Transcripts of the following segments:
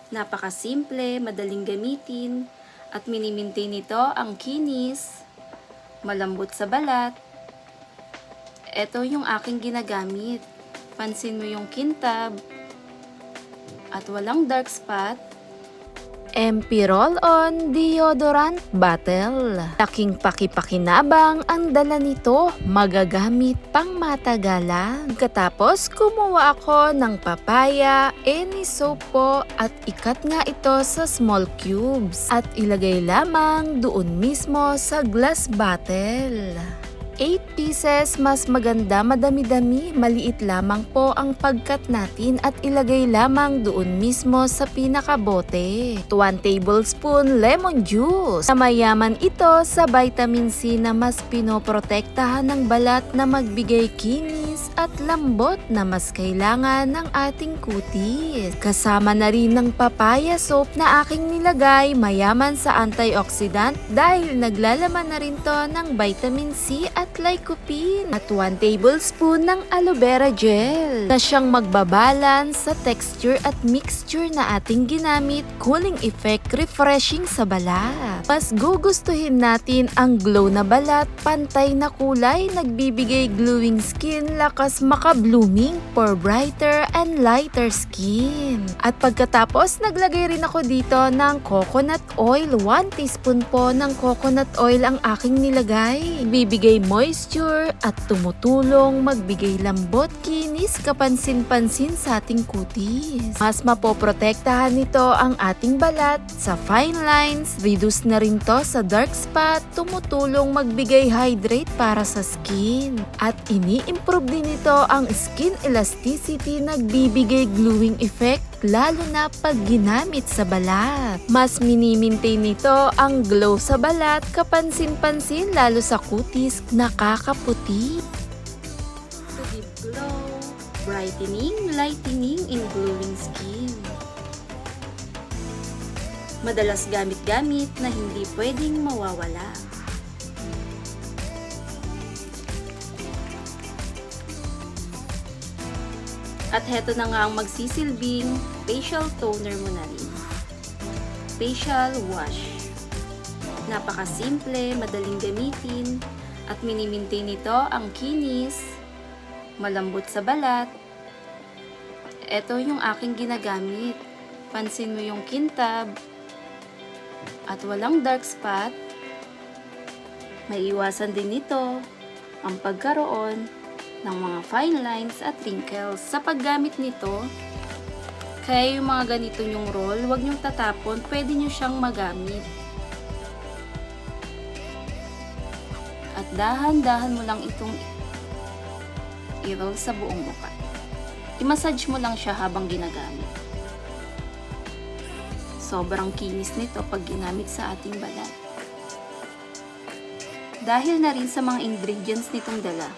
Napakasimple, madaling gamitin, at mini-maintain nito ang kinis, malambot sa balat. Ito yung aking ginagamit. Pansin mo yung kintab at walang dark spot. MP Roll-On Deodorant Bottle. Laking pakipakinabang ang dala nito, magagamit pang matagalan. Katapos kumuha ako ng papaya, any soap po at ikat nga ito sa small cubes at ilagay lamang doon mismo sa glass bottle. 8 pieces, mas maganda, madami-dami, maliit lamang po ang pagkat natin at ilagay lamang doon mismo sa pinakabote. 1 tablespoon lemon juice. Na mayaman ito sa vitamin C na mas pinoprotektahan ng balat na magbigay kinis at lambot na mas kailangan ng ating kutis. Kasama na rin ng papaya soap na aking nilagay, mayaman sa antioxidant dahil naglalaman na rin to ng vitamin C at lycopene at 1 tablespoon ng aloe vera gel na siyang magbabalance sa texture at mixture na ating ginamit, cooling effect, refreshing sa balat. Mas gugustuhin natin ang glow na balat, pantay na kulay, nagbibigay glowing skin, lakas maka-blooming for brighter and lighter skin. At pagkatapos, naglagay rin ako dito ng coconut oil. 1 teaspoon po ng coconut oil ang aking nilagay. Bibigay moisture at tumutulong magbigay lambot, kinis, kapansin-pansin sa ating kutis. Mas mapoprotektahan nito ang ating balat sa fine lines, reduce na rin to sa dark spot, tumutulong magbigay hydrate para sa skin. At ini-improve din nito ang skin elasticity, nagbibigay glowing effect lalo na pag ginamit sa balat. Mas mini-maintain nito ang glow sa balat, kapansin-pansin lalo sa kutis, nakakaputi. To give glow, brightening, lightening, and glowing skin. Madalas gamit-gamit na hindi pwedeng mawawala. At heto na nga ang magsisilbing facial toner mo na rin. Facial wash. Napakasimple, madaling gamitin, at mini-maintain nito ang kinis, malambot sa balat. Ito yung aking ginagamit. Pansin mo yung kintab at walang dark spot. Maiiwasan din nito ang pagkaroon ng mga fine lines at wrinkles. Sa paggamit nito, kaya yung mga ganito yung roll, huwag nyong tatapon, pwede nyo siyang magamit. At dahan-dahan mo lang itong i-roll sa buong mukha. I-massage mo lang siya habang ginagamit. Sobrang kinis nito pag ginamit sa ating balat. Dahil na rin sa mga ingredients nitong dala,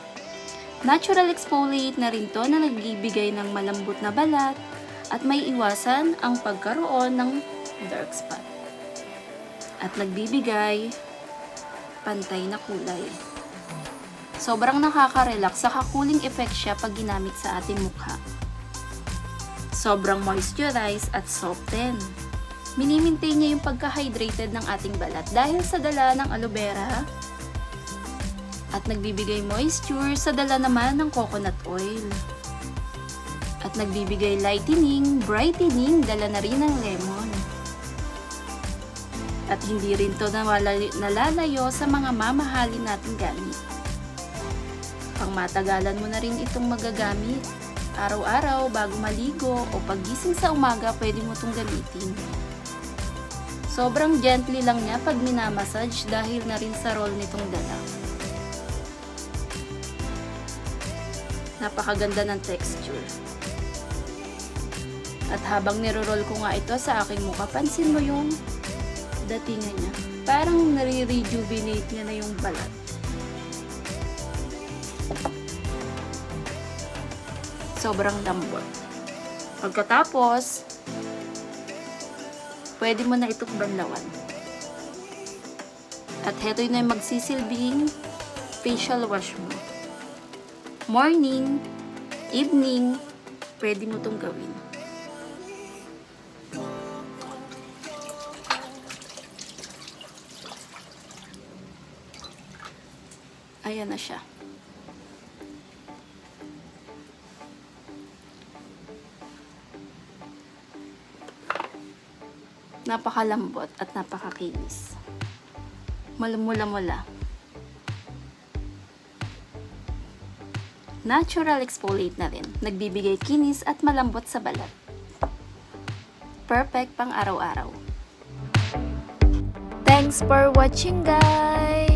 natural exfoliate na rin to na nagbibigay ng malambot na balat at may iwasan ang pagkaroon ng dark spot. At nagbibigay pantay na kulay. Sobrang nakaka-relax, saka cooling effect siya pag ginamit sa ating mukha. Sobrang moisturize at soften. Mini-maintain niya yung pagka-hydrated ng ating balat dahil sa dala ng aloe vera at nagbibigay moisture sa dala naman ng coconut oil. At nagbibigay lightening, brightening, dala na rin ng lemon. At hindi rin to nalalayo sa mga mamahalin nating gamit. Pang matagalan mo na rin itong magagamit. Araw-araw, bago maligo o paggising sa umaga, pwede mo itong gamitin. Sobrang gently lang niya pag minamassage dahil na rin sa roll nitong dala. Napakaganda ng texture. At habang niro-roll ko nga ito sa aking mukha, pansin mo yung datingan niya. Parang nare-rejuvenate niya na yung balat. Sobrang lambot. Pagkatapos, pwede mo na itong banlawan. At heto na yung magsisilbing facial wash mo. Morning, evening, pwede mo itong gawin. Ayan na siya. Napakalambot at napakakinis. Malamula-mula. Natural exfoliate na rin. Nagbibigay kinis at malambot sa balat. Perfect pang araw-araw. Thanks for watching, guys!